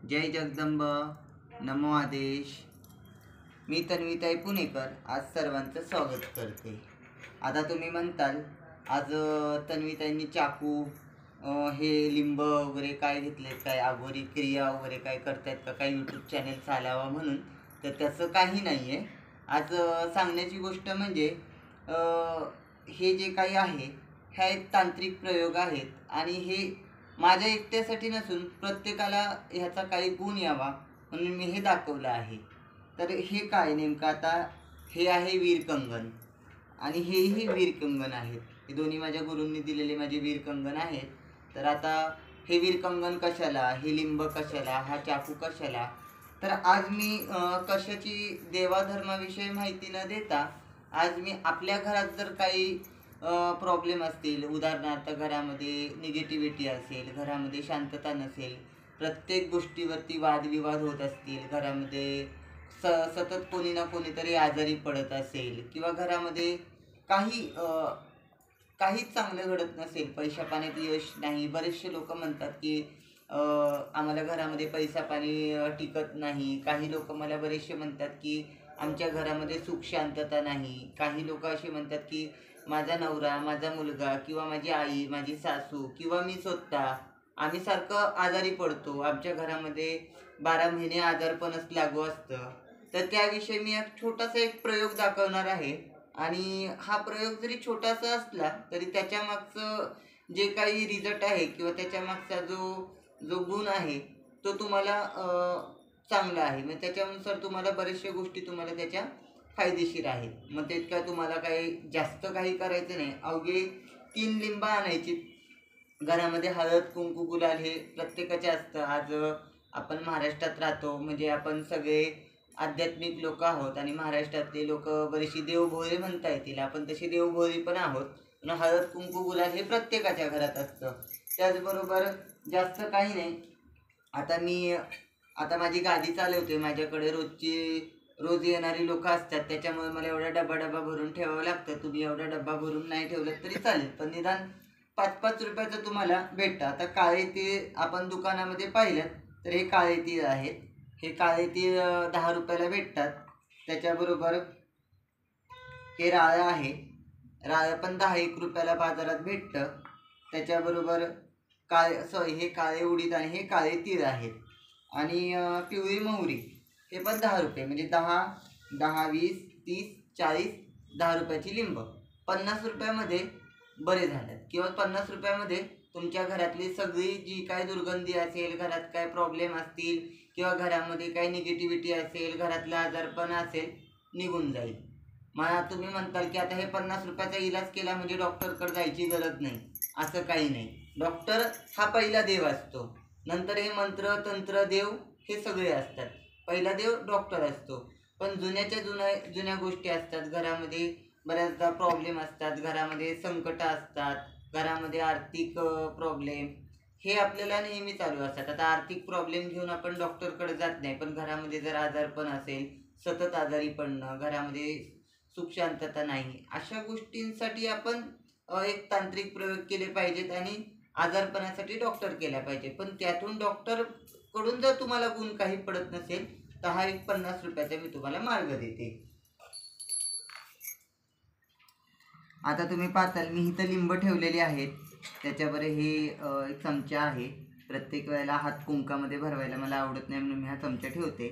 जय जगदंब, नमो आदेश. मी तन्वीताई पुणेकर आज सर्वांचं स्वागत करते. आता तुम्ही म्हणताल आज तन्वीताईंनी चाकू हे लिंब वगैरे काय घेतलेत, काय अघोरी क्रिया वगैरे काय करतायत का, काय यूट्यूब चॅनल चालावा म्हणून. तर त्याचं काही नाही आहे. आज सांगण्याची गोष्ट म्हणजे हे जे काही आहे ह्या एक तांत्रिक प्रयोग आहेत आणि हे माझ्या एकट्यासाठी नसून प्रत्येकाला ह्याचा काही गुण यावा म्हणून मी हे दाखवलं आहे. तर हे काय नेमकं, आता हे आहे वीरकंगन आणि हेही वीरकंगन आहेत. हे दोन्ही माझ्या गुरूंनी दिलेले माझे वीरकंगन आहेत. तर आता हे वीरकंगन कशाला, हे लिंब कशाला, हा चाकू कशाला, तर आज मी कशाची देवाधर्माविषयी माहिती न देता आज मी आपल्या घरात जर काही प्रॉब्लेम असतील, उदाहरणार्थ घरामध्ये निगेटिव्हिटी असेल, घरामध्ये शांतता नसेल, प्रत्येक गोष्टीवरती वादविवाद होत असतील, घरामध्ये सतत कोणी ना कोणीतरी आजारी पडत असेल किंवा घरामध्ये काहीच चांगलं घडत नसेल, पैसा पाण्यात यश नाही. बरेचसे लोक म्हणतात की आम्हाला घरामध्ये पैसा पाणी टिकत नाही. काही लोक मला बरेचसे म्हणतात की आमच्या घरामध्ये सुख शांतता नाही. काही लोक असे म्हणतात की माझा नवरा, माझा मुलगा किंवा माझी आई, माझी सासू किंवा मी स्वतः आम्ही सारखं आजारी पडतो. आमच्या घरामध्ये 12 महिने आजारपणच लागू असतं. तर त्याविषयी मी एक छोटासा प्रयोग दाखवणार आहे आणि हा प्रयोग जरी छोटासा असला तरी त्याच्या मागचं जे काही रिझल्ट आहे किंवा त्याच्या मागचा जो गुण आहे तो तुम्हाला चांगला आहे. मग त्याच्यानुसार तुम्हाला बऱ्याचशा गोष्टी तुम्हाला त्याच्या फायदेशीर आहेत. मग ते काय तुम्हाला काही जास्त काही करायचं नाही. अवघे 3 लिंब आणायची. घरामध्ये हळद, कुंकू, गुलाल हे प्रत्येकाचे असतं. आज आपण महाराष्ट्रात राहतो म्हणजे आपण सगळे आध्यात्मिक लोक आहोत आणि महाराष्ट्रातले लोक बरीचशी देवभोळे म्हणता येतील. आपण तसे देवभोळे पण आहोत. पण हळद, कुंकू, गुलाल हे प्रत्येकाच्या घरात असतं. त्याचबरोबर जास्त काही नाही. आता माझी गाडी चालवते. माझ्याकडे रोज येणारी लोक असतात, त्याच्यामुळे मला एवढा डबा भरून ठेवावं लागतं. तुम्ही एवढा डबा भरून नाही ठेवलं तरी चालेल, पण निदान 5-5 रुपयाचं तुम्हाला भेटतं. आता काळे तीळ आपण दुकानामध्ये पाहिलं तर हे काळे तीळ आहेत. हे काळे तीळ 10 रुपयाला भेटतात. त्याच्याबरोबर हे राळं आहे. राळं पण 10-1 रुपयाला बाजारात भेटतं. त्याच्याबरोबर हे काळे उडीद आणि हे काळे तीळ आहेत. आणि पिवळी मोहरी हे पण 10 रुपये, म्हणजे 10, 20, 30, 40, 10 रुपयाची लिंब 50 रुपयामध्ये बरे झाल्यात. किंवा 50 रुपयामध्ये तुमच्या घरातली सगळी जी काय दुर्गंधी असेल, घरात काय प्रॉब्लेम असतील किंवा घरामध्ये काही निगेटिव्हिटी असेल, घरातलं आजारपण असेल, निघून जाईल. मला तुम्ही म्हणताल की आता हे 50 रुपयाचा इलाज केला म्हणजे डॉक्टरकडे जायची गरज नाही. असं काही नाही. डॉक्टर हा पहिला देव असतो. नंतर हे मंत्र, तंत्र, देव हे सगळे असतात. पहिला देव डॉक्टर असतो. पण जुन्या गोष्टी असतात. घरामध्ये बऱ्याचदा प्रॉब्लेम असतात, घरामध्ये संकट असतात, घरामध्ये आर्थिक प्रॉब्लेम हे आपल्याला नेहमी चालू असतात. आता आर्थिक प्रॉब्लेम घेऊन आपण डॉक्टरकडे जात नाही, पण घरामध्ये जर आजारपण असेल, सतत आजारी पडणं, घरामध्ये सुख शांतता नाही, अशा गोष्टींसाठी आपण एक तांत्रिक प्रयोग केले पाहिजेत आणि आजारपणासाठी डॉक्टर केला पाहिजे. पण त्यातून डॉक्टर कडून जर तुम्हाला गुण काही पडत नसेल तर हा एक 50 रुपयाचा मी तुम्हाला मार्ग देते. आता तुम्ही पाहताल मी इथं लिंब ठेवलेले आहेत. त्याच्यावर हे एक चमचा आहे. प्रत्येक वेळेला हात कुंकामध्ये भरवायला मला आवडत नाही म्हणून मी हा चमचा ठेवते.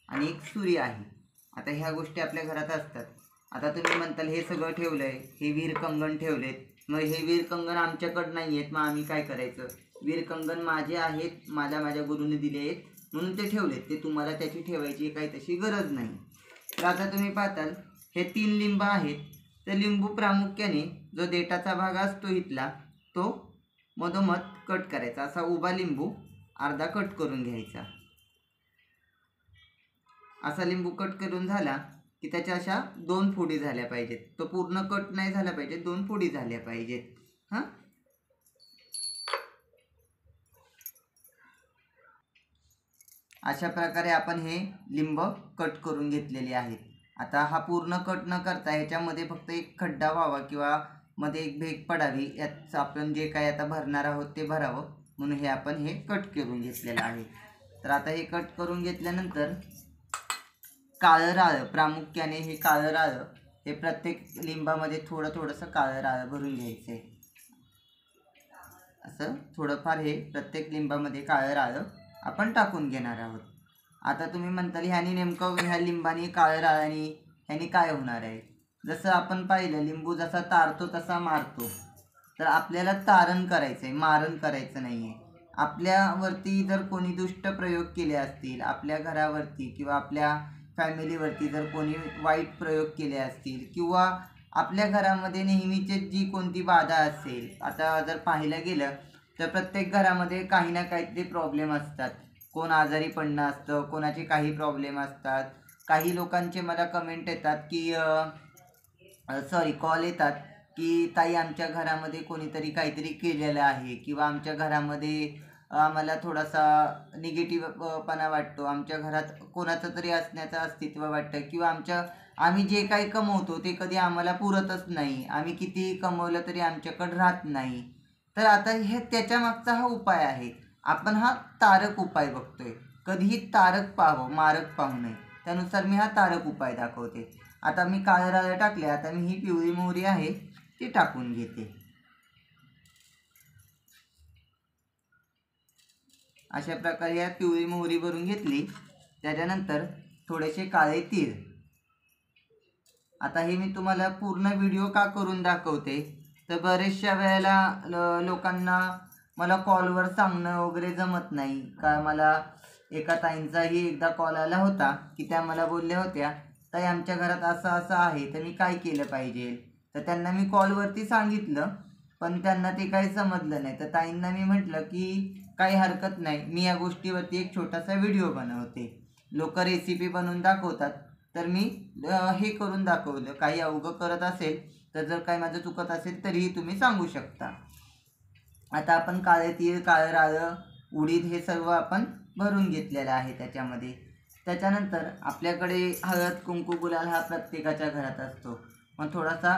आणि एक सुरी आहे. आता ह्या गोष्टी आपल्या घरात असतात. आता तुम्ही म्हणताल हे सगळं ठेवलं आहे, हे वीरकंगन ठेवलेत, मग हे वीरकंगन आमच्याकडं नाही आहेत, मग आम्ही काय करायचं. वीरकंगन माझे आहेत, माझ्या गुरूने दिले आहेत म्हणून ते ठेवलेत. ते तुम्हाला त्याची ठेवायची काही तशी गरज नाही. तर आता तुम्ही पाहताल हे 3 लिंब आहेत. तर लिंबू प्रामुख्याने जो देठाचा भाग असतो इथला तो मधोमध कट करायचा. असा उभा लिंबू अर्धा कट करून घ्यायचा. असा लिंबू कट करून झाला की त्याच्या अशा 2 फोडी झाल्या पाहिजेत. तो पूर्ण कट नाही झाला पाहिजे, 2 फोडी झाल्या पाहिजेत. हां, अशा प्रकारे आपण हे लिंब कट करून घेतलेले आहेत. आता हा पूर्ण कट न करता ह्याच्यामध्ये फक्त एक खड्डा व्हावा किंवा मध्ये एक भेग पडावी, यात आपण जे काय आता भरणार आहोत ते भरावं म्हणून हे आपण कट करून घेतलेलं आहे. तर आता हे कट करून घेतल्यानंतर काळं राळं, प्रामुख्याने हे काळं राळं हे प्रत्येक लिंबामध्ये थोडंसं काळं राळं भरून घ्यायचं आहे. असं थोडंफार हे प्रत्येक लिंबामध्ये काळं राळं आपण टाकून घेणार आहोत. आता तुम्ही म्हणताल ह्यानी नेमकं ह्या लिंबाने काळं राळाने ह्यानी काय होणार आहे? जसं आपण पाहिलं लिंबू जसा तारतो तसा मारतो. तर आपल्याला तारण करायचं आहे, मारण करायचं नाही आहे. आपल्यावरती जर कोणी दुष्ट प्रयोग केले असतील, आपल्या घरावरती किंवा आपल्या फॅमिलीवरती जर कोणी वाईट प्रयोग केले असतील किंवा आपल्या घरामध्ये नेहमीचे जी कोणती बाधा असेल, आता जर पाहायला गेलं तर प्रत्येक घरामध्ये काही ना काहीतरी प्रॉब्लेम असतात. कोण आजारी पडणं असतं, कोणाचे काही प्रॉब्लेम असतात. काही लोकांचे मला कमेंट येतात की कॉल येतात की ताई आमच्या घरामध्ये कोणीतरी काहीतरी केलेलं आहे किंवा आमच्या घरामध्ये आम्हाला थोडासा निगेटिव्हपणा वाटतो, आमच्या घरात कोणाचं तरी असण्याचं अस्तित्व वाटतं किंवा आम्ही जे काही कमवतो ते कधी आम्हाला पुरतच नाही, आम्ही कितीही कमवलं तरी आमच्याकडं राहत नाही. तर आता हे त्याच्या मागचा हा उपाय आहे. आपण हा तारक उपाय बघतोय. कधीही तारक पाहावं, मारक पाहू नये. त्यानुसार मी हा तारक उपाय दाखवते. आता मी काळं राळं टाकले. आता मी ही पिवळी मोहरी आहे ती टाकून घेते. अशा प्रकारे या पिवळी मोहरी भरून घेतली. त्याच्यानंतर थोडेसे काळे तीळ. आता हे मी तुम्हाला पूर्ण व्हिडिओ का करून दाखवते तर बरेचशा वेळेला लोकांना मला कॉलवर सांगणं वगैरे जमत नाही. का मला एका ताईंचाही एकदा कॉल आला होता की त्या मला बोलल्या होत्या ताई आमच्या घरात असं असं आहे तर मी काय केलं पाहिजे. तर त्यांना मी कॉलवरती सांगितलं पण त्यांना ते काही समजलं नाही. तर ताईंना मी म्हटलं की काही हरकत नाही, मी या गोष्टीवरती एक छोटासा व्हिडिओ बनवते. लोक रेसिपी बनवून दाखवतात तर मी हे करून दाखवलं. काही अवघं करत असेल तर जर काही माझं चुकत असेल तरीही तुम्ही सांगू शकता. आता आपण काळे तीळ, काळं राळं, उडीद हे सर्व आपण भरून घेतलेलं आहे त्याच्यामध्ये. त्याच्यानंतर आपल्याकडे हळद, कुंकू, गुलाल हा प्रत्येकाच्या घरात असतो. मग थोडासा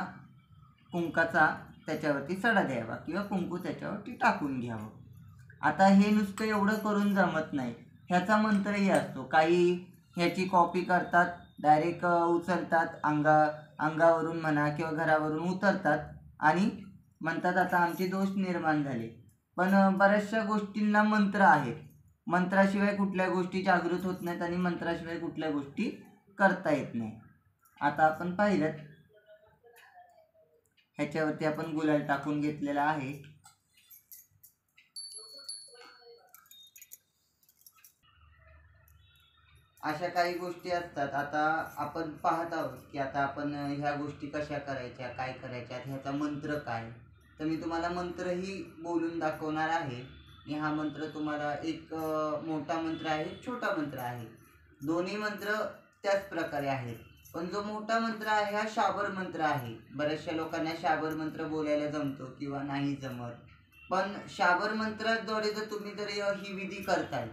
कुंकाचा त्याच्यावरती सडा द्यावा किंवा कुंकू त्याच्यावरती टाकून घ्यावं. आता हे नुसतं एवढं करून जमत नाही, ह्याचा मंत्रही असतो. काही ह्याची कॉपी करतात, डायरेक्ट उचलतात अंगावरून म्हणा किंवा घरावरून उतरतात आणि म्हणतात आता आमचे दोष निर्माण झाले. पण बऱ्याचशा गोष्टींना मंत्र आहेत. मंत्राशिवाय कुठल्या गोष्टी जागृत होत नाहीत आणि मंत्राशिवाय कुठल्या गोष्टी करता येत नाही. आता आपण पाहिलं ह्याच्यावरती आपण गुलाल टाकून घेतलेला आहे. अशा काही गोष्टी असतात. आता आपण पाहत आहोत की आता आपण ह्या गोष्टी कशा करायच्या, काय करायच्या, ह्याचा मंत्र काय. तर मी तुम्हाला मंत्रही बोलून दाखवणार आहे. आणि हा मंत्र तुम्हाला एक मोठा मंत्र आहे, छोटा मंत्र आहे. दोन्ही मंत्र त्याच प्रकारे आहेत. पण जो मोठा मंत्र आहे हा शाबर मंत्र आहे. बऱ्याचशा लोकांना शाबर मंत्र बोलायला जमतो किंवा नाही जमत. पण शाबर मंत्राद्वारे जर तुम्ही ही विधी करताय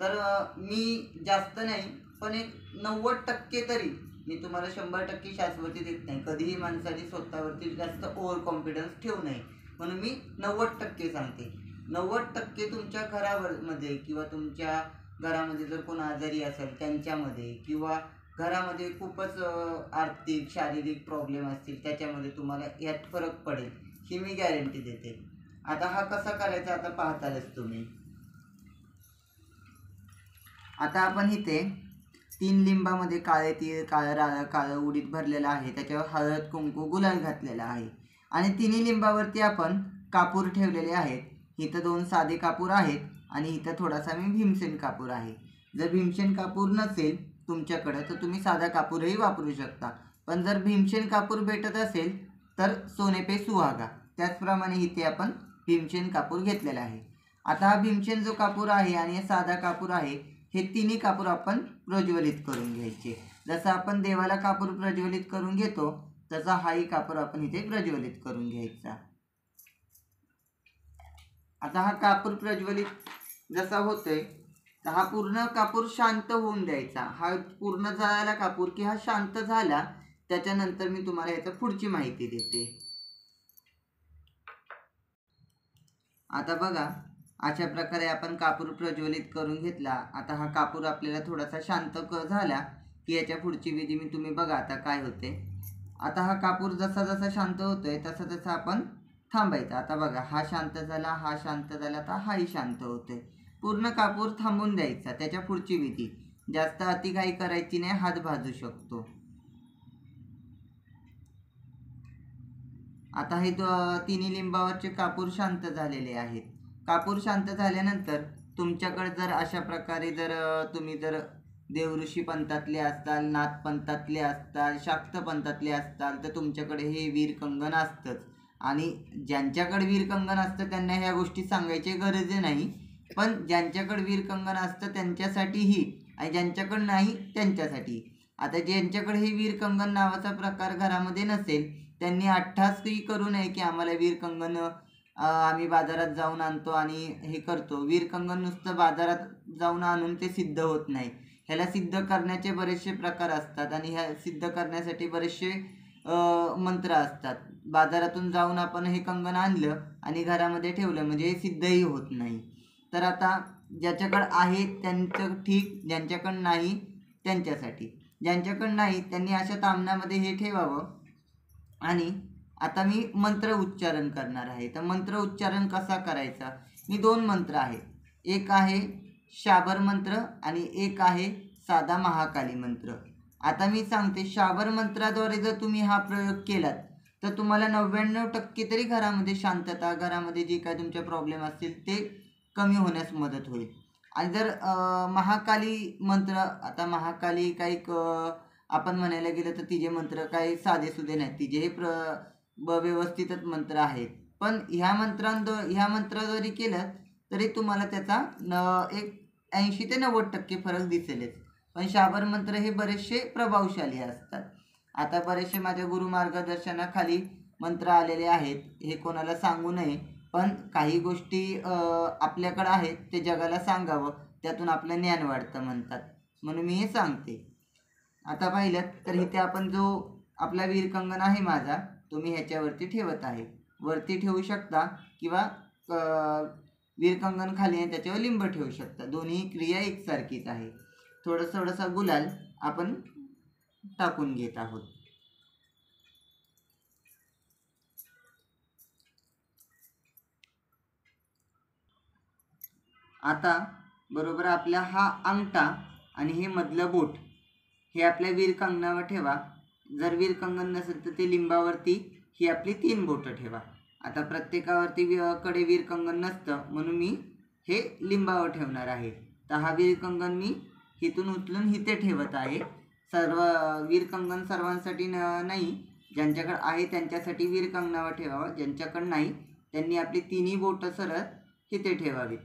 तर मी जास्त नाही पण एक 90% तरी, मी तुम्हाला 100% शाश्वती देत नाही. कधीही माणसाने स्वतःवरती जास्त ओव्हर कॉन्फिडन्स ठेवू नये म्हणून मी 90% सांगते. 90% तुमच्या घरामध्ये किंवा तुमच्या घरामध्ये जर कोण आजारी असेल त्यांच्यामध्ये किंवा घरामध्ये खूपच आर्थिक शारीरिक प्रॉब्लेम असतील त्याच्यामध्ये तुम्हाला यात फरक पडेल ही मी गॅरंटी देते. आता हा कसा करायचा आता पाहतालच तुम्ही. आता आपण इथे 3 लिंबामध्ये काळे तीळ, काळं राळं, काळं उडीद भरलेलं आहे. त्याच्यावर हळद, कुंकू, गुलाल घातलेला आहे आणि तिन्ही लिंबावरती आपण कापूर ठेवलेले आहेत. इथं 2 साधे कापूर आहेत आणि इथं थोडासा मी भीमसेन कापूर आहे. जर भीमसेन कापूर नसेल तुमच्याकडं तर तुम्ही साधा कापूरही वापरू शकता. पण जर भीमसेन कापूर भेटत असेल तर सोने पे सुहागा. त्याचप्रमाणे इथे आपण भीमसेन कापूर घेतलेला आहे. आता हा भीमसेन जो कापूर आहे आणि साधा कापूर आहे हे तिन्ही कापूर आपण प्रज्वलित करून घ्यायचे. जसं आपण देवाला कापूर प्रज्वलित करून घेतो तसा हाही कापूर आपण इथे प्रज्वलित करून घ्यायचा. आता हा कापूर प्रज्वलित जसा होतोय तर हा पूर्ण कापूर शांत होऊन द्यायचा. हा पूर्ण जळाला कापूर की हा शांत झाला त्याच्यानंतर मी तुम्हाला याची पुढची माहिती देते. आता बघा अशा प्रकारे आपण कापूर प्रज्वलित करून घेतला. आता हा कापूर आपल्याला थोडासा शांत झाला की याच्या पुढची विधी मी तुम्ही बघा आता काय होते. आता हा कापूर जसा जसा शांत होतोय तसा तसा आपण थांबायचा. आता बघा हा शांत झाला, हा शांत झाला, तर हाही शांत होतोय. पूर्ण कापूर थांबून द्यायचा. त्याच्या पुढची विधी जास्त अति काही करायची नाही, हात भाजू शकतो. आता हे तिन्ही लिंबावरचे कापूर शांत झालेले आहेत. कापूर शांत झाल्यानंतर तुमच्याकडे जर अशा प्रकारे जर तुम्ही जर देवऋषी पंथातले असताल, नाथ पंथातले असताल, शाक्त पंथातले असताल तर तुमच्याकडे हे वीर कंगन असतंच. आणि ज्यांच्याकडे वीर कंगन असतं त्यांना ह्या गोष्टी सांगायची गरज नाही, पण ज्यांच्याकडे वीर कंगन असतं त्यांच्यासाठीही आणि ज्यांच्याकडे नाही त्यांच्यासाठी. आता ज्यांच्याकडे हे वीर कंगन नावाचा प्रकार घरामध्ये नसेल त्यांनी अट्टासही करू नये की आम्हाला वीर कंगन आम्ही बाजारात जाऊन आणतो आणि हे करतो. वीर कंगन नुसतं बाजारात जाऊन आणून ते सिद्ध होत नाही. ह्याला सिद्ध करण्याचे बरेचसे प्रकार असतात आणि ह्या सिद्ध करण्यासाठी बरेचसे मंत्र असतात. बाजारातून जाऊन आपण हे कंगन आणलं आणि घरामध्ये ठेवलं म्हणजे हे सिद्धही होत नाही. तर आता ज्याच्याकडं आहे त्यांचं ठीक, ज्यांच्याकडं नाही त्यांच्यासाठी. ज्यांच्याकडं नाही त्यांनी अशा तामणामध्ये हे ठेवावं. आणि आता मी मंत्र उच्चारण करणार आहे. तर मंत्र उच्चारण कसा करायचा, मी 2 मंत्र आहेत. एक आहे शाबर मंत्र आणि एक आहे साधा महाकाली मंत्र. आता मी सांगते, शाबर मंत्राद्वारे जर तुम्ही हा प्रयोग केलात तर तुम्हाला 99% तरी घरामध्ये शांतता, घरामध्ये जे काय तुमचे प्रॉब्लेम असतील ते कमी होण्यास मदत होईल. आणि जर महाकाली मंत्र, आता महाकाली काही आपण म्हणायला गेलं तर तिचे मंत्र काही साधेसुधे नाहीत, तिचे हे व्यवस्थितच मंत्र आहेत. पण ह्या मंत्राद्वारे केलं तरी तुम्हाला त्याचा एक 80 ते 90% फरक दिसेलच. पण शाबर मंत्र हे बरेचसे प्रभावशाली असतात. आता बरेचसे माझ्या गुरु मार्गदर्शनाखाली मंत्र आलेले आहेत, हे कोणाला सांगू नये. पण काही गोष्टी आपल्याकडं आहेत ते जगाला सांगावं, त्यातून आपलं ज्ञान वाढतं म्हणतात, म्हणून मी हे सांगते. आता पाहिलं तर इथे आपण जो आपला वीर कंगन आहे माझा, तो मी ह्याच्यावरती ठेवत आहे. वरती ठेवू शकता किंवा वीर कंगन खाली आहे त्याच्यावर लिंब ठेवू शकता. दोन्ही क्रिया एकसारखीच आहे. थोडासा गुलाल आपण टाकून घेत आहोत. आता बरोबर आपला हा अंगठा आणि हे मधलं बोट हे आपल्या वीर कंगनावर ठेवा. जर वीर कंगन नसेल तर ते लिंबावरती ही आपली 3 बोटं ठेवा. आता प्रत्येकावरती कडे वीर कंगन नसतं म्हणून मी हे लिंबावर ठेवणार आहे. तर हा वीर कंगन मी इथून उचलून इथे ठेवत आहे. सर्व वीर कंगन सर्वांसाठी नाही, ज्यांच्याकडे आहे त्यांच्यासाठी वीर कंगनावर ठेवावं. ज्यांच्याकडे नाही त्यांनी आपली 3ही बोटं सरळ इथे ठेवावीत.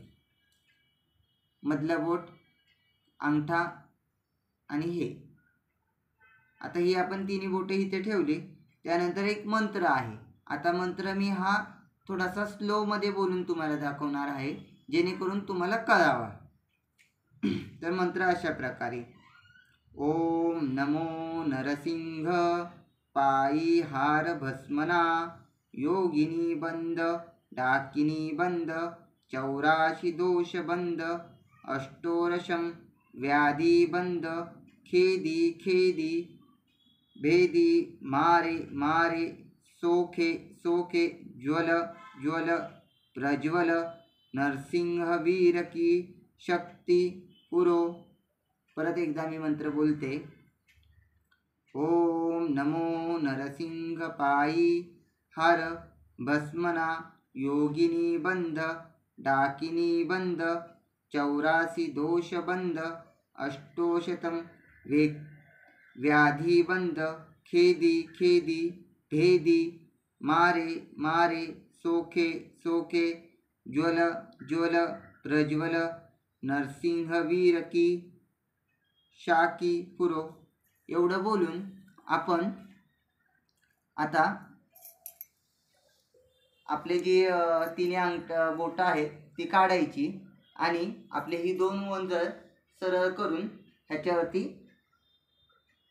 मधलं बोट, अंगठा आणि हे. आता ही आपण 3ही बोटे इथे ठेवली. त्यानंतर एक मंत्र आहे. आता मंत्र मी हा थोडासा स्लोमध्ये बोलून तुम्हाला दाखवणार आहे जेणेकरून तुम्हाला कळावा. तर मंत्र अशा प्रकारे, ओम नमो नरसिंह पायी हार भस्मना योगिनी बंद डाकिनी बंद 84 दोष बंद अष्टोरशम व्याधी बंद खेदी खेदी भेदी मारे मारे सोखे सोखे ज्वल ज्वल प्रज्वल नरसिंह वीर की शक्ती पुरो. परत एकदा मी मंत्र बोलते. ओम नमो नरसिंह पायी हर भस्मना योगिनी बंद डाकिनी बंद 84 दोष बंद अष्टोशतम व्याधी बंद खेदी खेदी भेदी मारे मारे सोखे सोखे ज्वल ज्वल प्रज्वल नरसिंहवीर की शाकी पुरो. एवढं बोलून आपण आता आपले जी 3 बोटं आहेत ती काढायची आणि आपले ही 2 वंजळ सरळ करून ह्याच्यावरती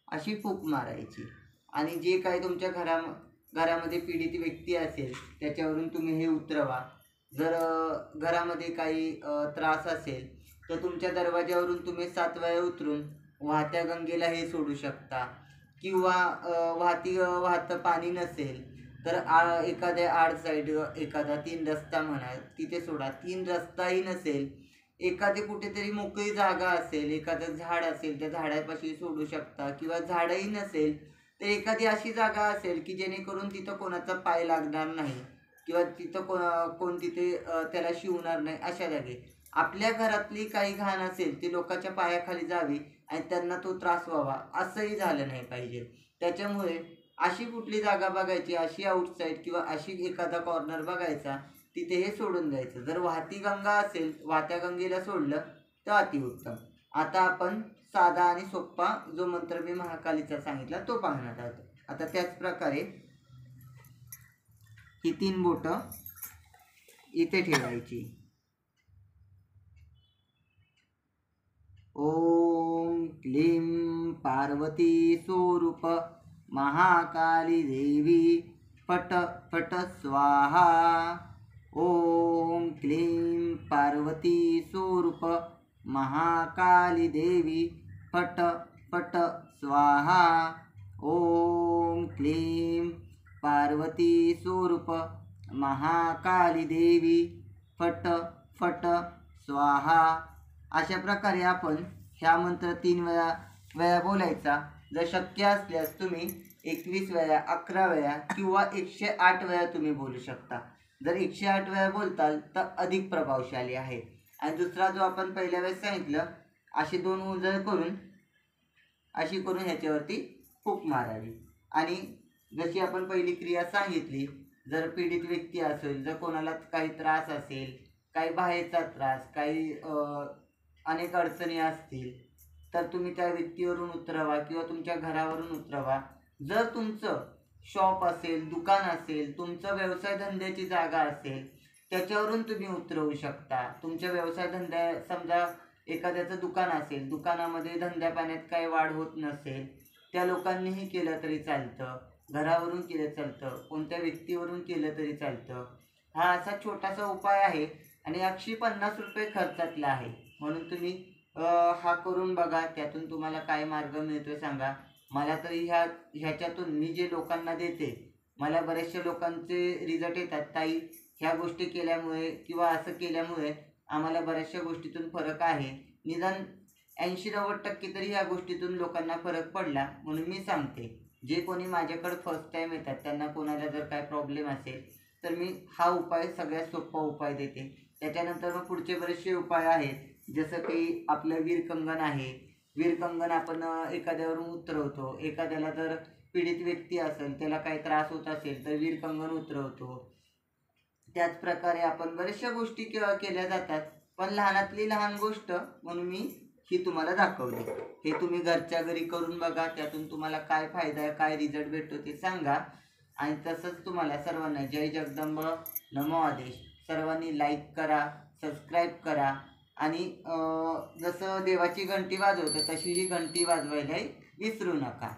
अशी फूक मारायची. आणि जे काही तुमच्या घरामध्ये पीडित व्यक्ती असेल त्याच्यावरून तुम्ही हे उतरवा. जर घरामध्ये काही त्रास असेल तर तुमच्या दरवाज्यावरून तुम्ही 7 वेळा उतरून वाहत्या गंगेला हे सोडू शकता. किंवा वाहतं पाणी नसेल तर एखाद्या आड साईड एखादा 3 रस्ता म्हणा तिथे सोडा. 3 रस्ताही नसेल, एखादी कुठेतरी मोकळी जागा असेल, एखादं झाड असेल त्या झाडापाशी सोडू शकता. किंवा झाडही नसेल तर एखादी अशी जागा असेल की जेणेकरून तिथं कोणाचा पाय लागणार नाही किंवा तिथं कोण तिथे त्याला शिवणार नाही. अशा जागी आपल्या घरातली काही घाण असेल ती लोकांच्या पायाखाली जावी आणि त्यांना तो त्रास व्हावा असंही झालं नाही पाहिजे. त्याच्यामुळे अशी कुठली जागा बघायची, अशी आउटसाईड किंवा अशी एखादा कॉर्नर बघायचा, तिथे हे सोडून द्यायचं. जर वाहती गंगा असेल, वाहत्या गंगेला सोडलं तर अतिउत्तम. आता आपण साधा आणि सोप्पा जो मंत्र मी महाकालीचा सांगितला तो पाहणार आहोत. आता त्याच प्रकारे ही 3 बोटं इथे ठेवायची. ओम क्लीं पार्वती स्वरूप महाकाली देवी फट फट स्वाहा. ओम क्लीं पार्वती स्वरूप महाकाली देवी फट फट स्वाहा. ओम क्लीं पार्वती स्वरूप महाकाली देवी फट फट स्वाहा. अशा प्रकारे आपण ह्या मंत्र 3 वेळा बोलायचा. जर शक्य असल्यास तुम्ही 21 वेळा, 11 वेळा किंवा 108 वेळा तुम्ही बोलू शकता. जर 108 वेळा बोलताल तर अधिक प्रभावशाली आहे. आणि दुसरा जो आपण पहिल्या वेळेस सांगितलं, अशी 2 उंजळ करून अशी करून ह्याच्यावरती फूक मारावी. आणि जशी आपण पहिली क्रिया सांगितली, जर पीडित व्यक्ती असेल, जर कोणाला काही त्रास असेल, काही बाहेरचा त्रास, काही अनेक अडचणी असतील तर तुम्ही त्या व्यक्तीवरून उतरवा किंवा तुमच्या घरावरून उतरवा. जर तुमचं शॉप असेल, दुकान असेल, तुमचं व्यवसाय धंद्याची जागा असेल त्याच्यावरून तुम्ही उतरवू शकता. तुमच्या व्यवसाय धंद्या समजा एखाद्याचं दुकान असेल, दुकानामध्ये धंद्या पाण्यात काही वाढ होत नसेल, त्या लोकांनीही केलं तरी चालतं, घरावरून केलं चालतं, कोणत्या व्यक्तीवरून केलं तरी चालतं. हा असा छोटासा उपाय आहे आणि 150 रुपये खर्चातला आहे. म्हणून तुम्ही हा करून बघा. त्यातून तुम्हाला काय मार्ग मिळतो सांगा मला. तरी ह्याच्यातून मी जे लोकांना देते, मला बरेचशा लोकांचे रिझल्ट येतात. ताई ह्या गोष्टी केल्यामुळे किंवा असं केल्यामुळे आम्हाला बऱ्याचशा गोष्टीतून फरक आहे. निदान 80-90% तरी ह्या गोष्टीतून लोकांना फरक पडला. म्हणून मी सांगते, जे कोणी माझ्याकडे फर्स्ट टाईम येतात त्यांना कोणाला जर काय प्रॉब्लेम असेल तर मी हा उपाय सगळ्यात सोपा उपाय देते. त्याच्यानंतर मग पुढचे बरेचसे उपाय आहेत. जसं की आपलं वीरकंगण आहे. वीरकंगण आपण एखाद्यावरून उतरवतो. एखाद्याला जर पीडित व्यक्ती असेल, त्याला काही त्रास होत असेल तर वीरकंगण उतरवतो. त्याच प्रकारे आपण बऱ्याचशा गोष्टी केल्या जातात. पण लहानातली लहान गोष्ट म्हणून मी ही तुम्हाला दाखवली. हे तुम्ही घरच्या घरी करून बघा. त्यातून तुम्हाला काय फायदा आहे, काय रिझल्ट भेटतो ते सांगा. आणि तसंच तुम्हाला सर्वांना जय जगदंब, नमो आदेश. सर्वांनी लाईक करा, सबस्क्राईब करा आणि जसं देवाची घंटी वाजवतो तशी ही घंटी वाजवायलाही विसरू नका.